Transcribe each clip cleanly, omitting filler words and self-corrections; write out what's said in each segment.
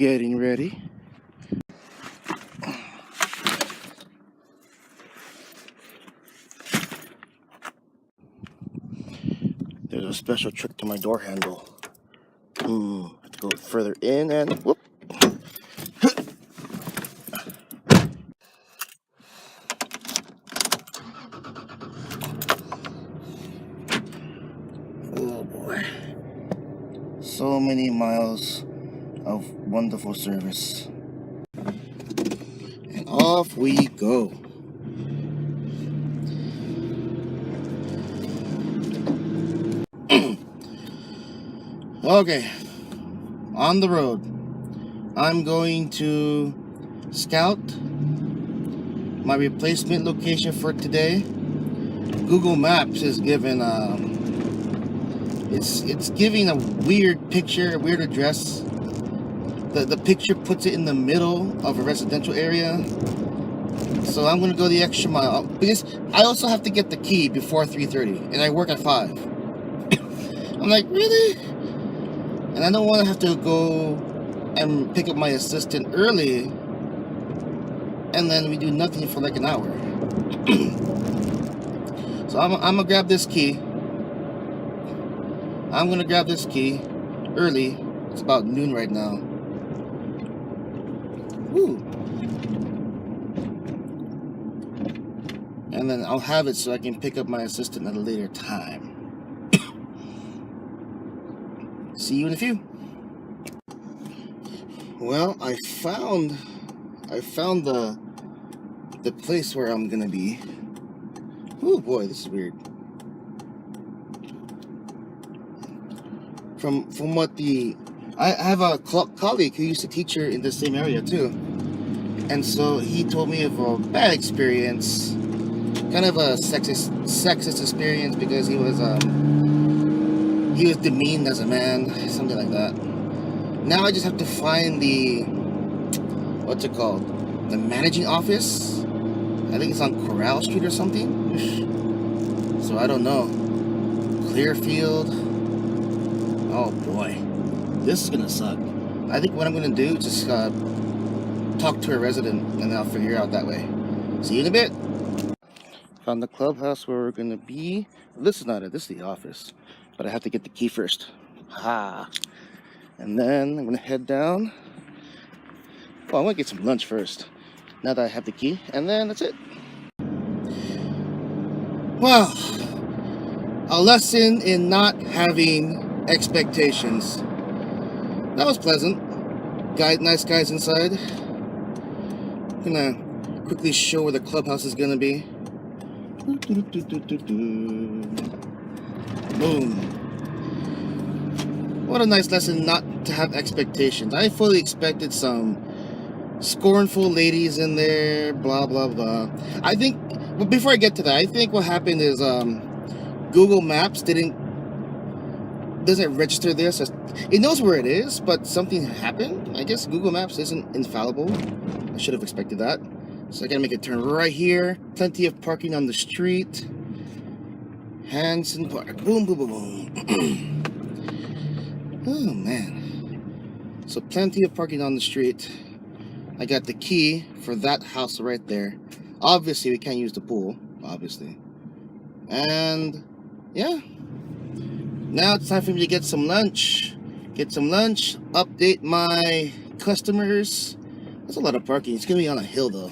Getting ready. There's a special trick to my door handle. Have to go further in and whoop. Oh boy. So many miles of wonderful service. And off we go. Okay, on the road. I'm going to scout my replacement location for today. Google Maps is given it's giving a weird picture, a weird address. The picture puts it in the middle of a residential area. So I'm gonna go the extra mile because I also have to get the key before 3:30 and I work at 5. I'm like, really? And I don't want to have to go and pick up my assistant early and then we do nothing for like an hour. So I'm gonna grab this key. I'm gonna grab this key early. It's about noon right now. Woo. And then I'll have it so I can pick up my assistant at a later time. See you in a few. Well, I found the place where I'm gonna be. Oh boy, this is weird. From what I have a colleague who used to teach her in the same area too, and so he told me of a bad experience, kind of a sexist experience because he was demeaned as a man, something like that. Now I just have to find the what's it called, the managing office. I think it's on Corral Street or something. So I don't know. Clearfield. Oh boy, this is gonna suck. I think what I'm gonna do is just talk to a resident and then I'll figure it out that way. See you in a bit. Found the clubhouse where we're gonna be. This is not it, this is the office. But I have to get the key first. Ha! And then I'm gonna head down. Well, I'm gonna get some lunch first. Now that I have the key, and then that's it. Well, a lesson in not having expectations. That was pleasant. Nice guys inside. I'm gonna quickly show where the clubhouse is gonna be. Boom. What a nice lesson not to have expectations. I fully expected some scornful ladies in there, blah blah blah. I think, well, before I get to that, I think what happened is Google Maps doesn't register this as, it knows where it is, but something happened. I guess Google Maps isn't infallible. I should have expected that. So I gotta make a turn right here. Plenty of parking on the street. Hanson Park. Boom boom boom boom. Oh man. So plenty of parking on the street. I got the key for that house right there. Obviously we can't use the pool, obviously. And yeah, now it's time for me to get some lunch. Update my customers. That's a lot of parking. It's gonna be on a hill though,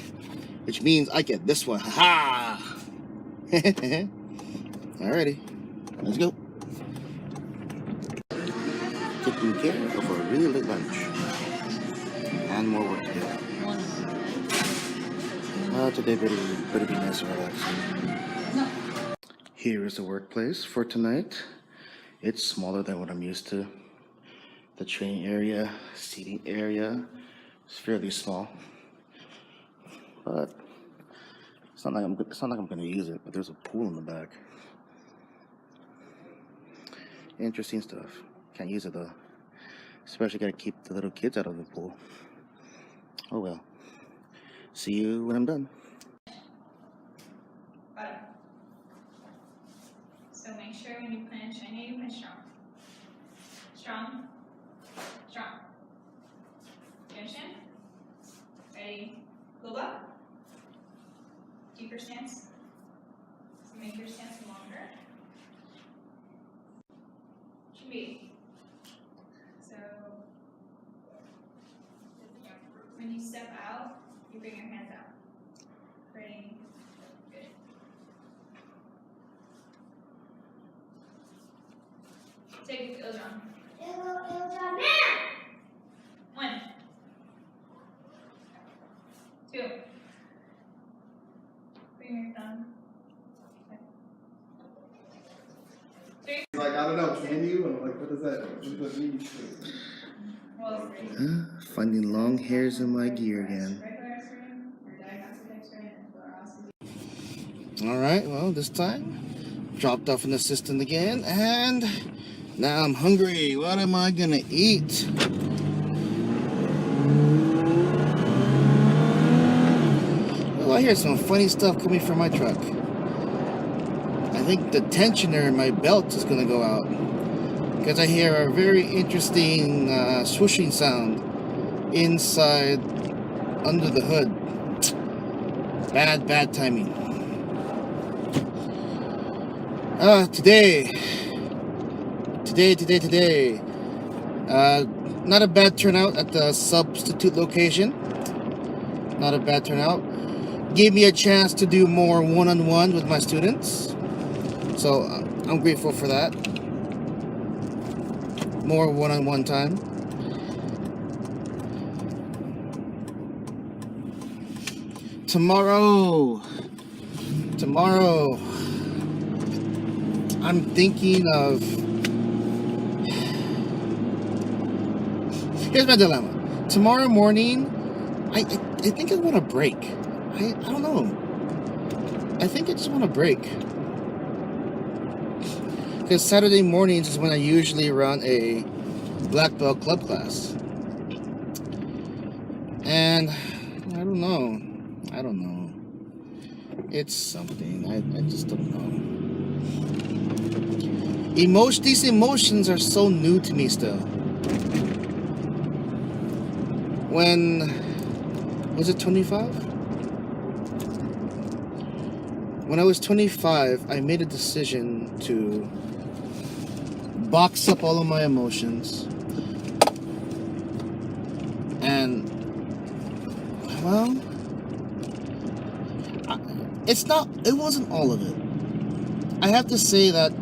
which means I get this one. Ha! Alrighty, let's go. Taking care of a really late lunch. And more work to do. Today better be nice and relaxing. Here is the workplace for tonight. It's smaller than what I'm used to. The training area, seating area is fairly small. But it's not like I'm gonna use it, but there's a pool in the back. Interesting stuff. Can't use it though. Especially gotta keep the little kids out of the pool. Oh well. See you when I'm done. Butter. So make sure when you pinch, I know you pinch strong. Strong. Strong. feet. So when you step out, you bring your hands out. Ready? Good. Take it to Iljan. One. Two. Bring your thumb. Three. Like, I don't know, can you? I'm like, what does that mean? Well, three. Finding long hairs in my gear again. Regular X-ray or diagnostic X-ray and fluoroscopy. Alright, well, this time dropped off in the system again, and now I'm hungry. What am I gonna eat? Well, I hear some funny stuff coming from my truck. I think the tensioner in my belt is gonna go out because I hear a very interesting swooshing sound inside under the hood. Bad timing. Today. Not a bad turnout at the substitute location. Not a bad turnout. Gave me a chance to do more one-on-one with my students. So I'm grateful for that. More one-on-one time. Tomorrow, I'm thinking of... Here's my dilemma. Tomorrow morning, I think I want a break. I don't know. I think I just want a break. Because Saturday mornings is when I usually run a black belt club class. And I don't know. It's something. I just don't know. These emotions are so new to me still. When was it 25? When I was 25, I made a decision to box up all of my emotions. And well, it wasn't all of it. I have to say that,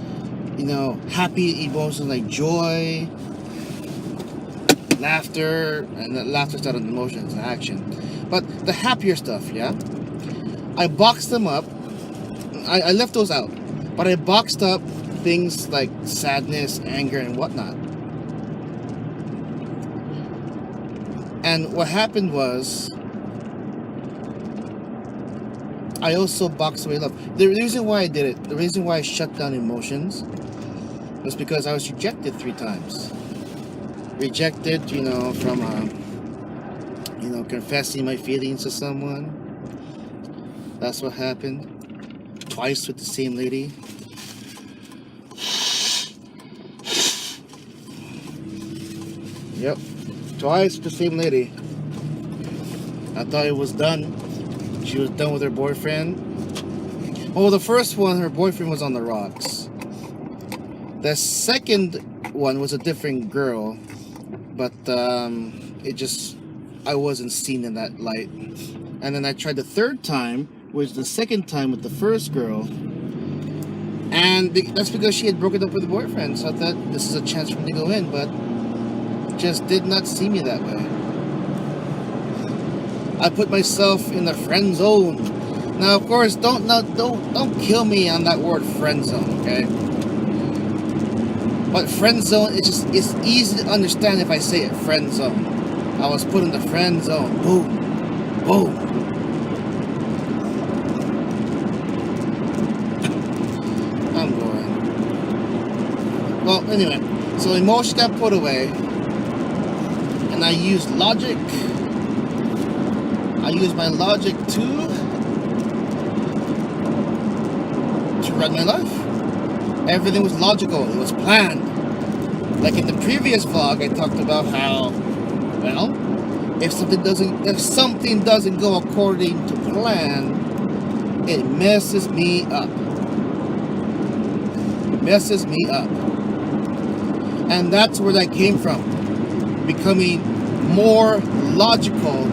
happy emotions like joy, laughter, and laughter's not an emotion, it's an action. But the happier stuff, yeah? I boxed them up. I left those out. But I boxed up things like sadness, anger, and whatnot. And what happened was, I also boxed away love. The reason why I did it, the reason why I shut down emotions, was because I was rejected 3 times. Rejected, from, confessing my feelings to someone. That's what happened. Twice with the same lady. Yep. Twice with the same lady. I thought it was done. She was done with her boyfriend. Oh, the first one, her boyfriend was on the rocks. The second one was a different girl. But I wasn't seen in that light. And then I tried the third time, which was the second time with the first girl. And that's because she had broken up with the boyfriend. So I thought this is a chance for me to go in, but just did not see me that way. I put myself in the friend zone. Now, of course, don't kill me on that word friend zone, okay? But friend zone, it's easy to understand if I say it, friend zone. I was put in the friend zone. Boom. Boom. I'm going. Well, anyway, so emotion got put away. And I used logic. I used my logic to run my life. Everything was logical. It was planned. Like in the previous vlog, I talked about how, well, if something doesn't go according to plan, it messes me up. It messes me up. And that's where that came from. Becoming more logical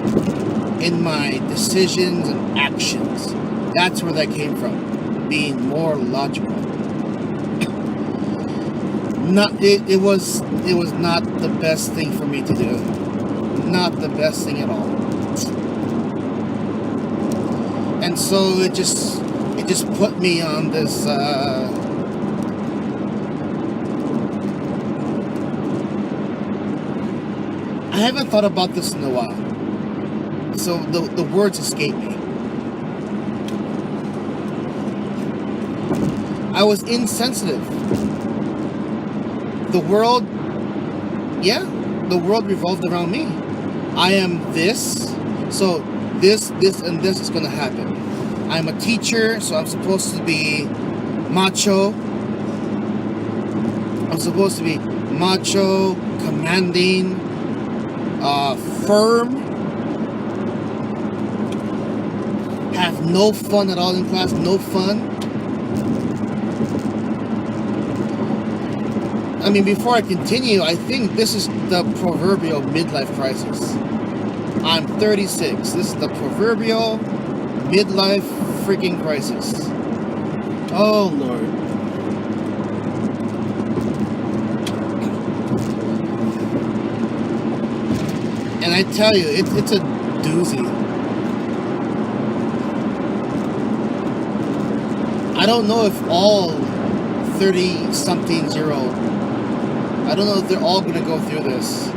in my decisions and actions. That's where that came from. Being more logical. It was not the best thing for me to do. Not the best thing at all. And so it just put me on this I haven't thought about this in a while. So the words escape me. I was insensitive. The world revolved around me. I am this, so this, and this is gonna happen. I'm a teacher, so I'm supposed to be macho. I'm supposed to be macho, commanding, firm, have no fun at all in class, no fun. I mean, before I continue, I think this is the proverbial midlife crisis. I'm 36. This is the proverbial midlife freaking crisis. Oh, Lord. And I tell you, it's a doozy. I don't know if all 30-somethings-year-old, I don't know if they're all going to go through this.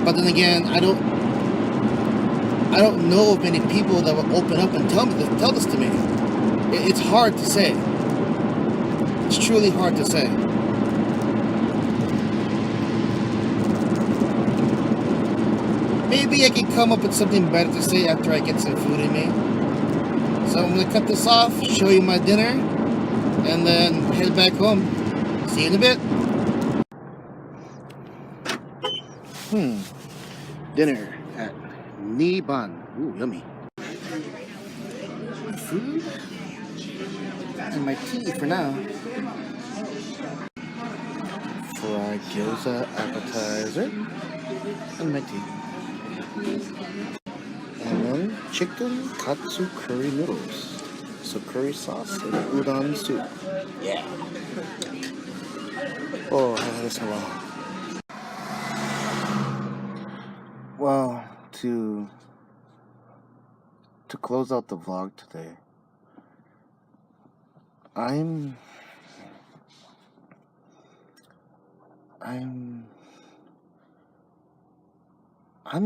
But then again, I don't know of many people that will open up and tell this to me. It's hard to say. It's truly hard to say. Maybe I can come up with something better to say after I get some food in me. So I'm going to cut this off, show you my dinner, and then head back home. See you in a bit. Dinner at Niban. Ooh, yummy. My food and my tea for now. Fried gyoza appetizer and my tea. And then chicken katsu curry noodles. So curry sauce and udon soup. Yeah. Oh, I had this a while. Well, to close out the vlog today, I'm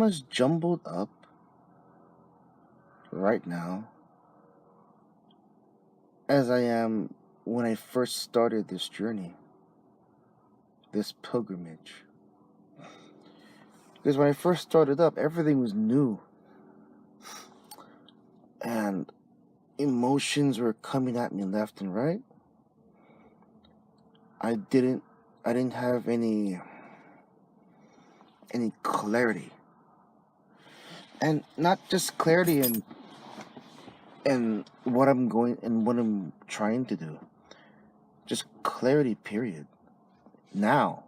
as jumbled up right now as I am when I first started this journey, this pilgrimage. Because when I first started up, everything was new. And emotions were coming at me left and right. I didn't have any clarity. And not just clarity in what I'm going and what I'm trying to do. Just clarity, period. Now,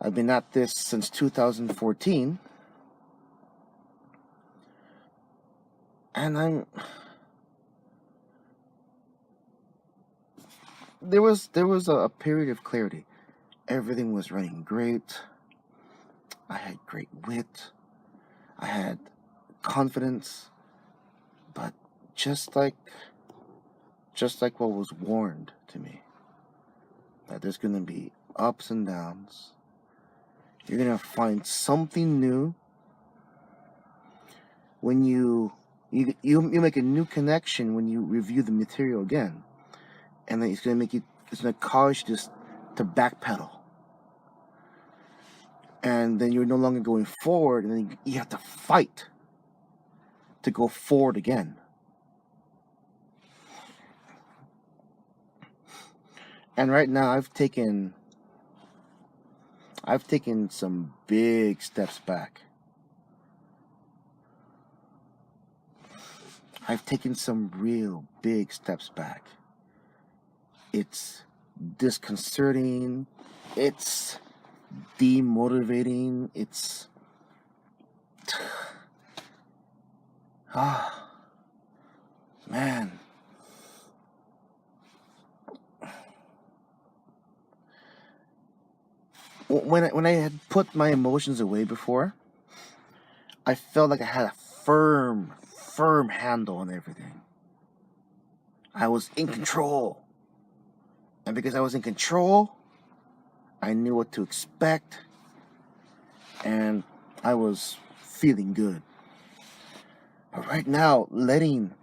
I've been at this since 2014, and there was a period of clarity. Everything was running great. I had great wit. I had confidence. But just like what was warned to me, that there's gonna be ups and downs. You're gonna find something new when you make a new connection when you review the material again, and then it's gonna cause you to backpedal, and then you're no longer going forward, and then you have to fight to go forward again. And right now I've taken some big steps back. I've taken some real big steps back. It's disconcerting. It's demotivating. It's ah man. When I had put my emotions away before, I felt like I had a firm handle on everything. I was in control. And because I was in control, I knew what to expect, and I was feeling good. But right now, letting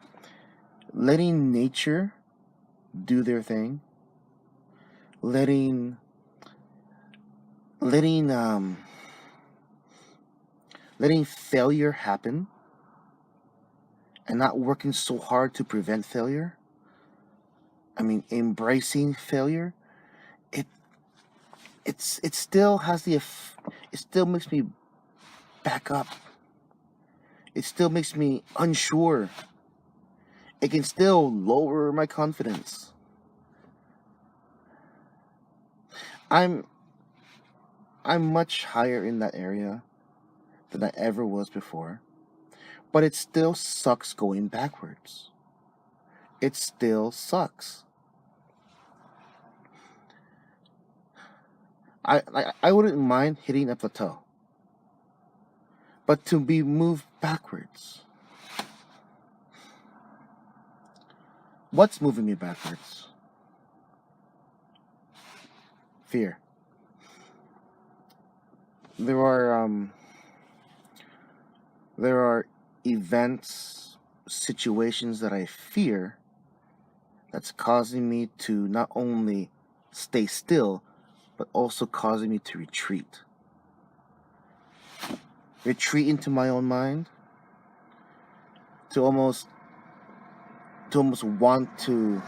nature do their thing, letting letting failure happen, and not working so hard to prevent failure. I mean, embracing failure. It it still has the it still makes me back up. It still makes me unsure. It can still lower my confidence. I'm I'm much higher in that area than I ever was before, but it still sucks going backwards. It still sucks. I wouldn't mind hitting a plateau, but to be moved backwards. What's moving me backwards? Fear. There are events, situations that I fear that's causing me to not only stay still, but also causing me to retreat. Retreat into my own mind, to almost want to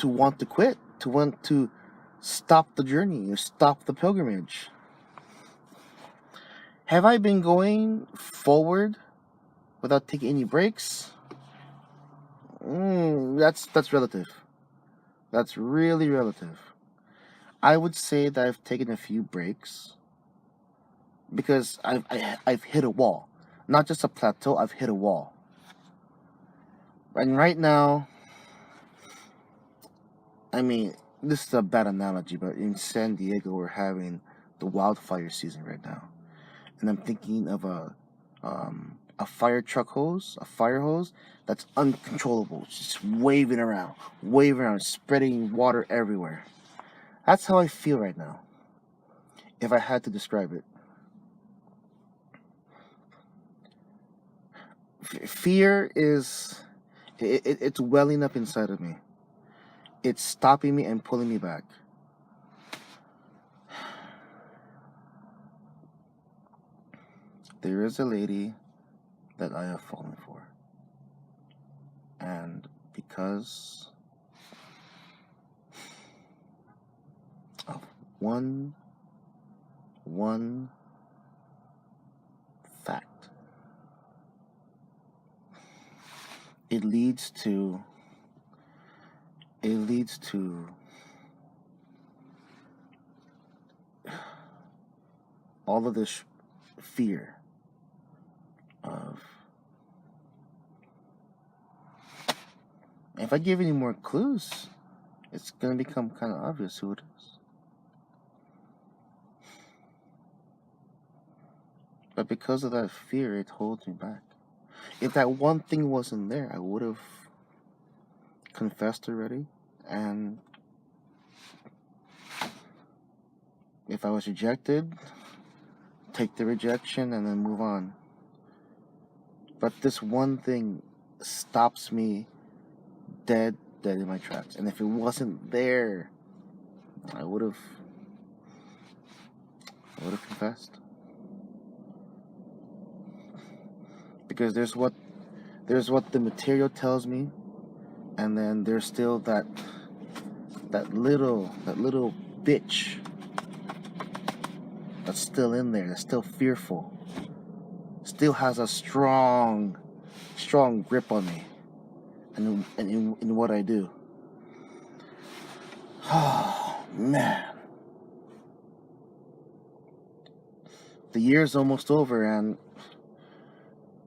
want to quit, to want to stop the journey or stop the pilgrimage. Have I been going forward without taking any breaks? That's relative. That's really relative. I would say that I've taken a few breaks because I've hit a wall, not just a plateau. I've hit a wall, and right now, I mean, this is a bad analogy, but in San Diego we're having the wildfire season right now, and I'm thinking of a fire truck hose, a fire hose that's uncontrollable, it's just waving around, spreading water everywhere. That's how I feel right now, if I had to describe it. Fear is, it's welling up inside of me. It's stopping me and pulling me back. There is a lady that I have fallen for. And because of one fact, it leads to all of this fear of, if I give any more clues, it's going to become kind of obvious who it is. But because of that fear, it holds me back. If that one thing wasn't there, I would have confessed already. And if I was rejected, take the rejection and then move on. But this one thing stops me dead in my tracks. And if it wasn't there, I would have confessed. Because there's what the material tells me, and then there's still that little bitch that's still in there, that's still fearful, still has a strong grip on me and in what I do. Oh, man. The year's almost over, and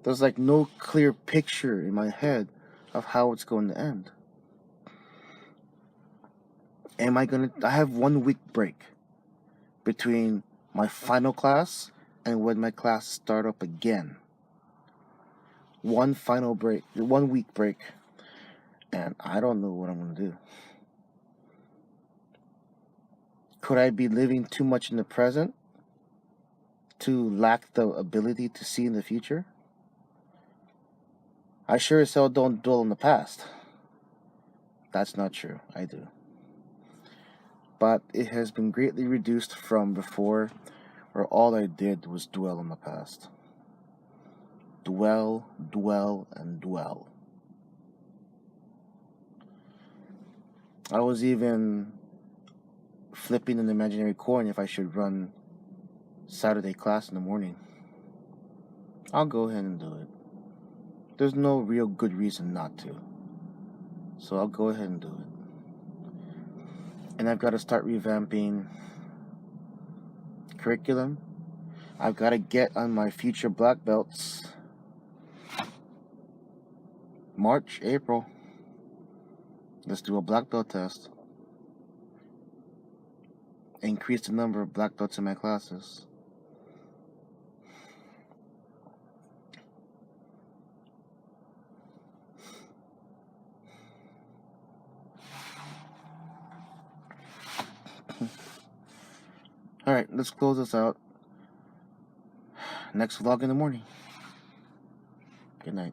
there's like no clear picture in my head of how it's going to end. I have 1 week break between my final class and when my class start up again. 1 week break, and I don't know what I'm going to do. Could I be living too much in the present to lack the ability to see in the future? I sure as hell don't dwell in the past. That's not true. I do. But it has been greatly reduced from before, where all I did was dwell in the past. Dwell, dwell, and dwell. I was even flipping an imaginary coin if I should run Saturday class in the morning. I'll go ahead and do it. There's no real good reason not to. So I'll go ahead and do it. And I've got to start revamping curriculum. I've got to get on my future black belts. March, April. Let's do a black belt test. Increase the number of black belts in my classes. Alright, let's close this out. Next vlog in the morning. Good night.